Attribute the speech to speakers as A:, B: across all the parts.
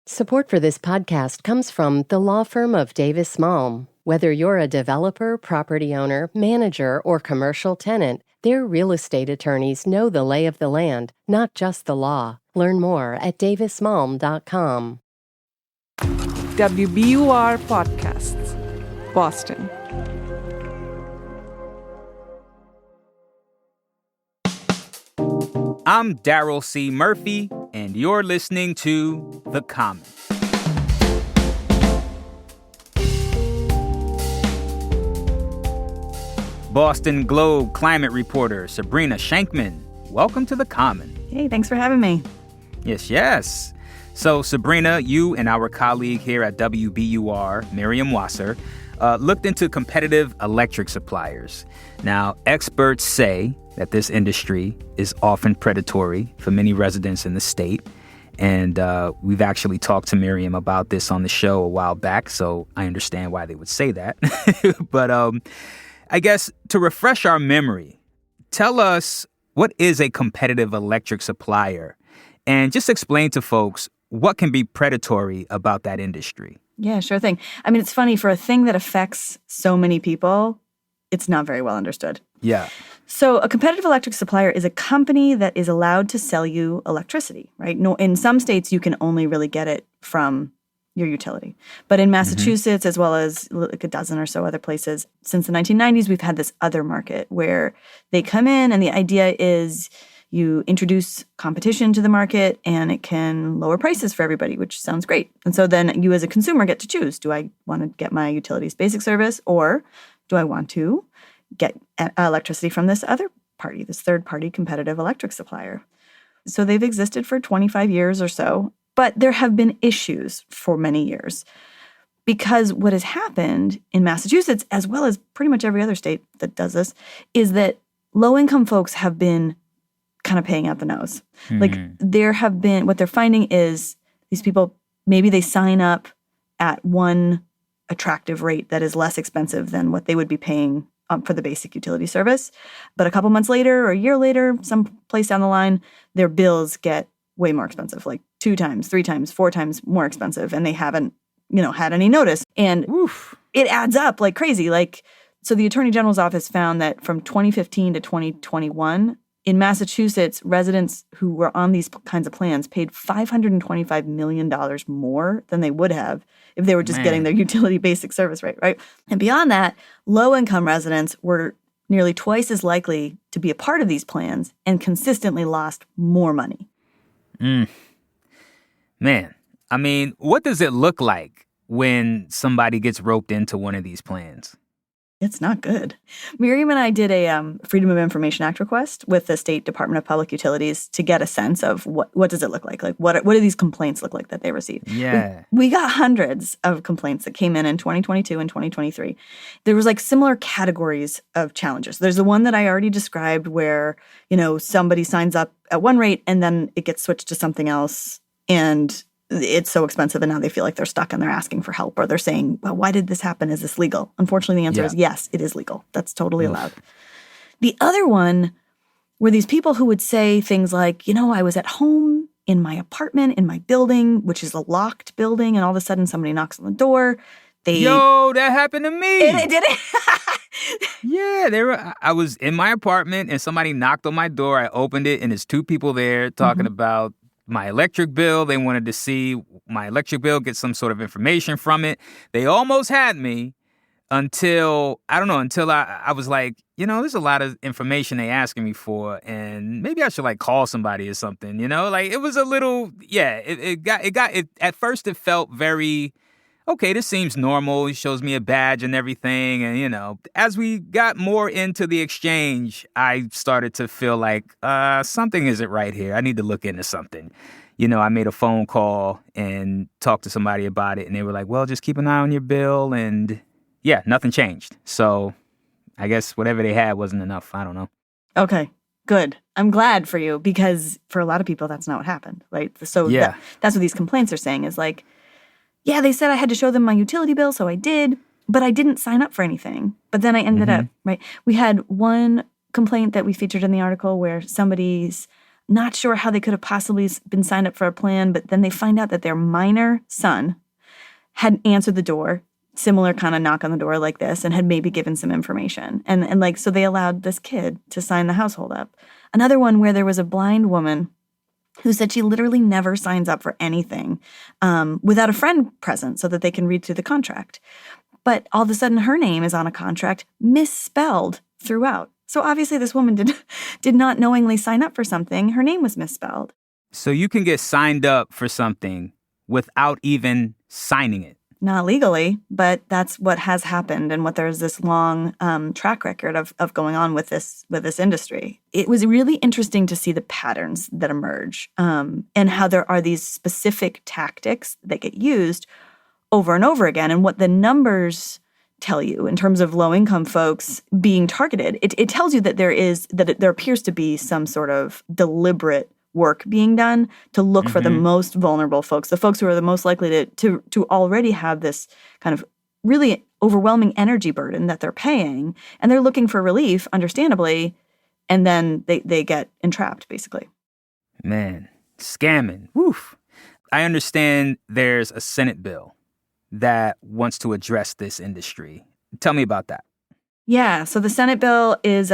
A: Support for this podcast comes from the law firm of Davis Malm. Whether you're a developer, property owner, manager, or commercial tenant, their real estate attorneys know the lay of the land, not just the law. Learn more at davismalm.com.
B: WBUR Podcasts, Boston.
C: I'm Daryl C. Murphy, and you're listening to The Common. Boston Globe climate reporter Sabrina Shankman, welcome to The Common.
D: Hey, thanks for having me.
C: Yes. So, Sabrina, you and our colleague here at WBUR, Miriam Wasser, looked into competitive electric suppliers. Now, experts say that this industry is often predatory for many residents in the state. And we've actually talked to Miriam about this on the show a while back, so I understand why they would say that. But I guess to refresh our memory, tell us, what is a competitive electric supplier? And just explain to folks what can be predatory about that industry.
D: Yeah, sure thing. I mean, it's funny, for a thing that affects so many people, it's not very well understood.
C: Yeah.
D: So a competitive electric supplier is a company that is allowed to sell you electricity, right? No, in some states, you can only really get it from your utility. But in Massachusetts, as well as like a dozen or so other places, since the 1990s, we've had this other market where they come in and the idea is you introduce competition to the market and it can lower prices for everybody, which sounds great. And so then you as a consumer get to choose. Do I want to get my utilities basic service, or do I want to get electricity from this other party, this third-party competitive electric supplier? So they've existed for 25 years or so, but there have been issues for many years. Because what has happened in Massachusetts, as well as pretty much every other state that does this, is that low-income folks have been kind of paying out the nose. Like, there have been, what they're finding is these people, maybe they sign up at one attractive rate that is less expensive than what they would be paying for the basic utility service. But a couple months later or a year later, some place down the line, their bills get way more expensive, like 2 times, 3 times, 4 times more expensive. And they haven't, had any notice. And it adds up like crazy. Like, so the Attorney General's office found that from 2015 to 2021, in Massachusetts, residents who were on these kinds of plans paid $525 million more than they would have if they were just getting their utility basic service rate, right? And beyond that, low-income residents were nearly twice as likely to be a part of these plans and consistently lost more money.
C: Man, I mean, what does it look like when somebody gets roped into one of these plans?
D: It's not good. Miriam and I did a Freedom of Information Act request with the State Department of Public Utilities to get a sense of what does it look like? Like, what do these complaints look like that they received?
C: Yeah.
D: We got hundreds of complaints that came in 2022 and 2023. There was like similar categories of challenges. There's the one that I already described where, somebody signs up at one rate and then it gets switched to something else and it's so expensive and now they feel like they're stuck and they're asking for help, or they're saying, well, why did this happen? Is this legal? Unfortunately, the answer is yes, it is legal. That's totally allowed. The other one were these people who would say things like, I was at home in my apartment, in my building, which is a locked building, and all of a sudden somebody knocks on the door.
C: Yo, that happened to me.
D: Did it?
C: Yeah, I was in my apartment and somebody knocked on my door. I opened it and there's 2 people there talking about my electric bill. They wanted to see my electric bill, get some sort of information from it. They almost had me until I was like, there's a lot of information they asking me for, and maybe I should call somebody or something, it was a little, it at first it felt very, okay, this seems normal. He shows me a badge and everything. And, as we got more into the exchange, I started to feel like something isn't right here. I need to look into something. I made a phone call and talked to somebody about it. And they were like, well, just keep an eye on your bill. And yeah, nothing changed. So I guess whatever they had wasn't enough. I don't know.
D: Okay, good. I'm glad for you, because for a lot of people, that's not what happened, right? So that's what these complaints are saying is like, yeah, they said I had to show them my utility bill, so I did, but I didn't sign up for anything. But then I ended up, right? We had one complaint that we featured in the article where somebody's not sure how they could have possibly been signed up for a plan, but then they find out that their minor son had answered the door, similar kind of knock on the door like this, and had maybe given some information. And like, so they allowed this kid to sign the household up. Another one where there was a blind woman who said she literally never signs up for anything without a friend present so that they can read through the contract. But all of a sudden, her name is on a contract misspelled throughout. So obviously this woman did not knowingly sign up for something. Her name was misspelled.
C: So you can get signed up for something without even signing it.
D: Not legally, but that's what has happened and what there's this long track record of going on with this industry. It was really interesting to see the patterns that emerge and how there are these specific tactics that get used over and over again, and what the numbers tell you in terms of low-income folks being targeted. It tells you that there appears to be some sort of deliberate work being done to look for the most vulnerable folks, the folks who are the most likely to already have this kind of really overwhelming energy burden that they're paying, and they're looking for relief, understandably, and then they get entrapped, basically.
C: Man, scamming. Woof. I understand there's a Senate bill that wants to address this industry. Tell me about that.
D: Yeah, so the Senate bill is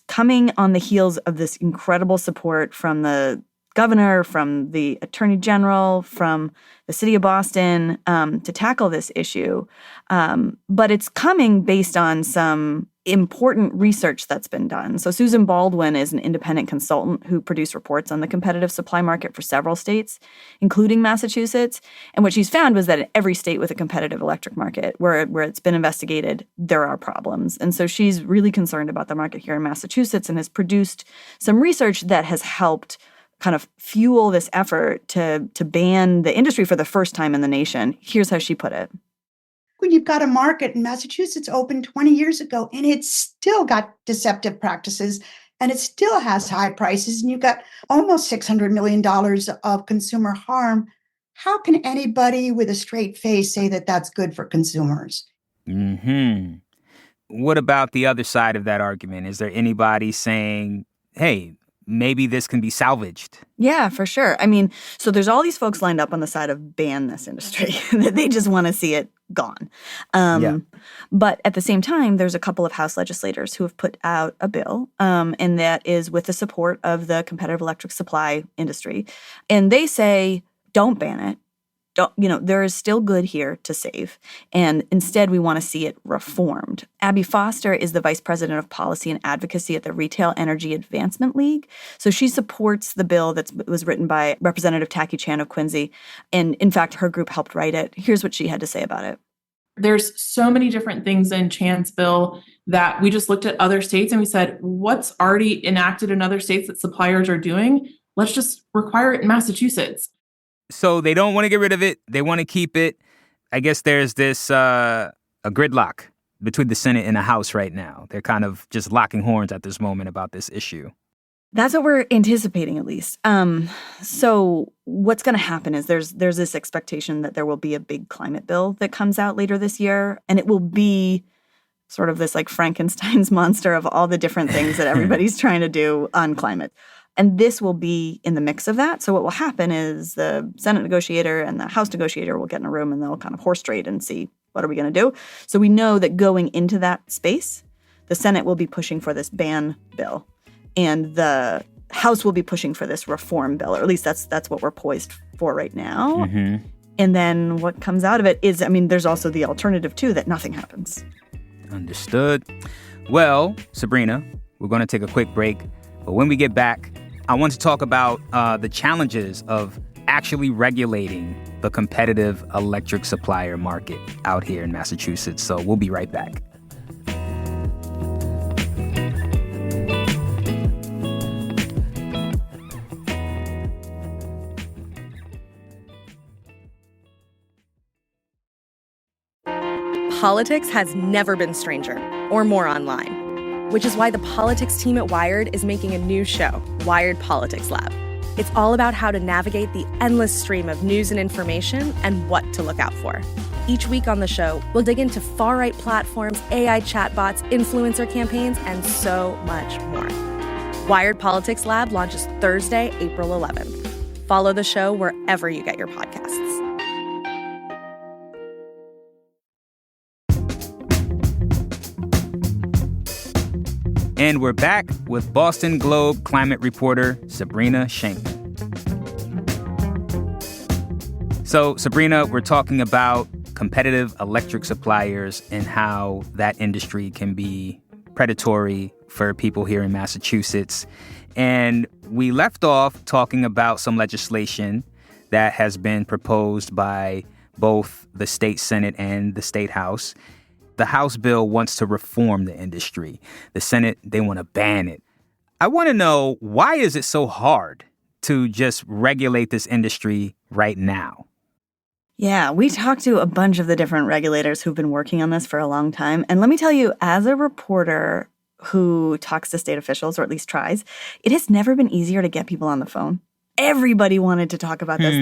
D: coming on the heels of this incredible support from the governor, from the attorney general, from the city of Boston to tackle this issue. But it's coming based on some important research that's been done. So Susan Baldwin is an independent consultant who produced reports on the competitive supply market for several states, including Massachusetts. And what she's found was that in every state with a competitive electric market where it's been investigated, there are problems. And so she's really concerned about the market here in Massachusetts and has produced some research that has helped kind of fuel this effort to ban the industry for the first time in the nation. Here's how she put it.
E: When you've got a market in Massachusetts opened 20 years ago, and it's still got deceptive practices, and it still has high prices, and you've got almost $600 million of consumer harm, how can anybody with a straight face say that that's good for consumers?
C: What about the other side of that argument? Is there anybody saying, hey, maybe this can be salvaged?
D: Yeah, for sure. I mean, so there's all these folks lined up on the side of ban this industry. They just want to see it gone. But at the same time, there's a couple of House legislators who have put out a bill, and that is with the support of the competitive electric supply industry. And they say, don't ban it. There is still good here to save. And instead, we want to see it reformed. Abby Foster is the vice president of policy and advocacy at the Retail Energy Advancement League. So she supports the bill that was written by Representative Tacky Chan of Quincy. And in fact, her group helped write it. Here's what she had to say about it.
F: There's so many different things in Chan's bill that we just looked at other states and we said, what's already enacted in other states that suppliers are doing? Let's just require it in Massachusetts.
C: So they don't want to get rid of it. They want to keep it. I guess there's this a gridlock between the Senate and the House right now. They're kind of just locking horns at this moment about this issue.
D: That's what we're anticipating, at least. So what's going to happen is there's this expectation that there will be a big climate bill that comes out later this year, and it will be sort of this like Frankenstein's monster of all the different things that everybody's trying to do on climate. And this will be in the mix of that. So what will happen is the Senate negotiator and the House negotiator will get in a room and they'll kind of horse trade and see what are we going to do. So we know that going into that space, the Senate will be pushing for this ban bill, and the House will be pushing for this reform bill, or at least that's what we're poised for right now. And then what comes out of it is, I mean, there's also the alternative too, that nothing happens.
C: Understood. Well, Sabrina, we're going to take a quick break, but when we get back, I want to talk about the challenges of actually regulating the competitive electric supplier market out here in Massachusetts. So we'll be right back.
G: Politics has never been stranger or more online, which is why the politics team at Wired is making a new show, Wired Politics Lab. It's all about how to navigate the endless stream of news and information and what to look out for. Each week on the show, we'll dig into far-right platforms, AI chatbots, influencer campaigns, and so much more. Wired Politics Lab launches Thursday, April 11th. Follow the show wherever you get your podcasts.
C: And we're back with Boston Globe climate reporter Sabrina Shankman. So, Sabrina, we're talking about competitive electric suppliers and how that industry can be predatory for people here in Massachusetts. And we left off talking about some legislation that has been proposed by both the state Senate and the state House. The House bill wants to reform the industry. The Senate, they want to ban it. I want to know, why is it so hard to just regulate this industry right now?
D: Yeah, we talked to a bunch of the different regulators who've been working on this for a long time. And let me tell you, as a reporter who talks to state officials, or at least tries, it has never been easier to get people on the phone. Everybody wanted to talk about this.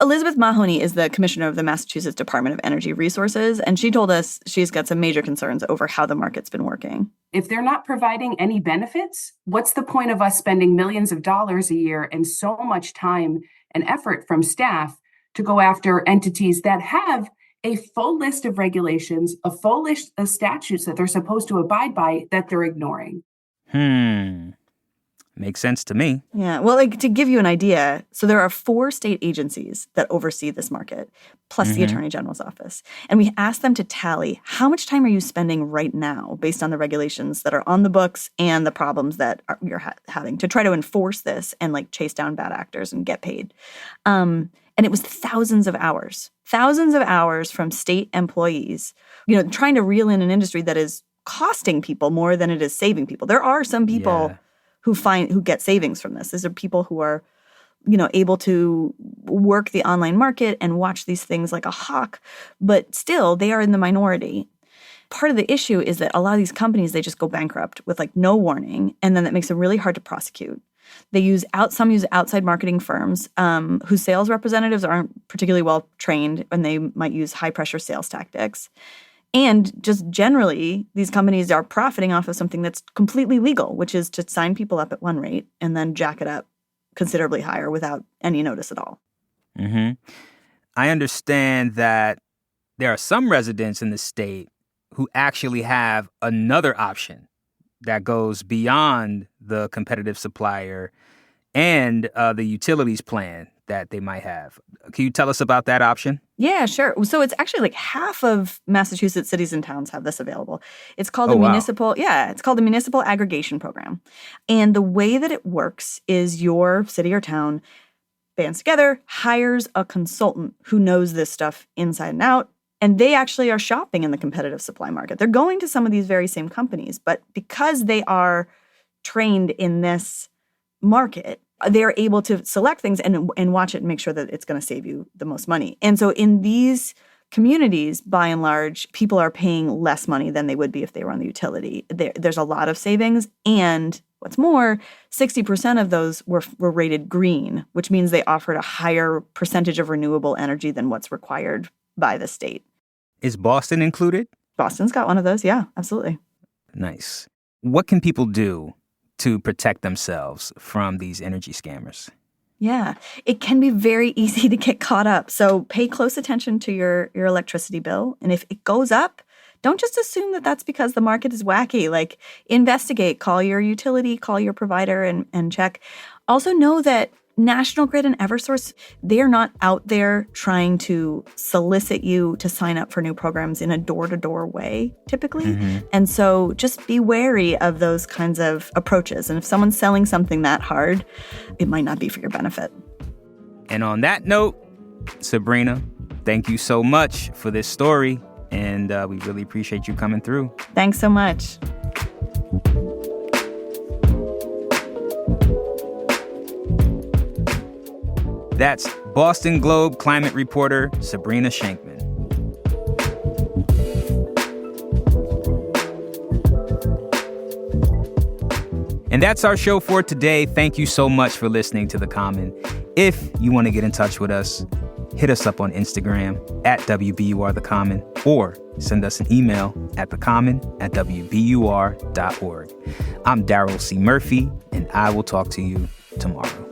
D: Elizabeth Mahoney is the commissioner of the Massachusetts Department of Energy Resources, and she told us she's got some major concerns over how the market's been working.
H: If they're not providing any benefits, what's the point of us spending millions of dollars a year and so much time and effort from staff to go after entities that have a full list of regulations, a full list of statutes that they're supposed to abide by that they're ignoring?
C: Makes sense to me.
D: Yeah. Well, to give you an idea, so there are 4 state agencies that oversee this market, plus the Attorney General's office. And we asked them to tally how much time are you spending right now based on the regulations that are on the books and the problems that you're having to try to enforce this and chase down bad actors and get paid. And it was thousands of hours from state employees, trying to reel in an industry that is costing people more than it is saving people. There are some people who get savings from this. These are people who are, able to work the online market and watch these things like a hawk, but still they are in the minority. Part of the issue is that a lot of these companies, they just go bankrupt with no warning, and then that makes it really hard to prosecute. Some use outside marketing firms whose sales representatives aren't particularly well trained, and they might use high pressure sales tactics. And just generally, these companies are profiting off of something that's completely legal, which is to sign people up at one rate and then jack it up considerably higher without any notice at all.
C: I understand that there are some residents in the state who actually have another option that goes beyond the competitive supplier and the utilities plan that they might have. Can you tell us about that option?
D: Yeah, sure. So it's actually half of Massachusetts cities and towns have this available. It's called it's called the Municipal Aggregation Program. And the way that it works is your city or town bands together, hires a consultant who knows this stuff inside and out, and they actually are shopping in the competitive supply market. They're going to some of these very same companies, but because they are trained in this market, they're able to select things and watch it and make sure that it's going to save you the most money. And so in these communities, by and large, people are paying less money than they would be if they were on the utility. There's a lot of savings. And what's more, 60% of those were rated green, which means they offered a higher percentage of renewable energy than what's required by the state.
C: Is Boston included?
D: Boston's got one of those. Yeah, absolutely.
C: Nice. What can people do to protect themselves from these energy scammers?
D: Yeah, it can be very easy to get caught up. So pay close attention to your electricity bill. And if it goes up, don't just assume that that's because the market is wacky. Investigate, call your utility, call your provider and check. Also know that National Grid and Eversource, they are not out there trying to solicit you to sign up for new programs in a door-to-door way, typically. And so just be wary of those kinds of approaches. And if someone's selling something that hard, it might not be for your benefit.
C: And on that note, Sabrina, thank you so much for this story. And we really appreciate you coming through.
D: Thanks so much.
C: That's Boston Globe climate reporter Sabrina Shankman. And that's our show for today. Thank you so much for listening to The Common. If you want to get in touch with us, hit us up on Instagram at WBUR The Common, or send us an email at thecommon@wbur.org. I'm Daryl C. Murphy, and I will talk to you tomorrow.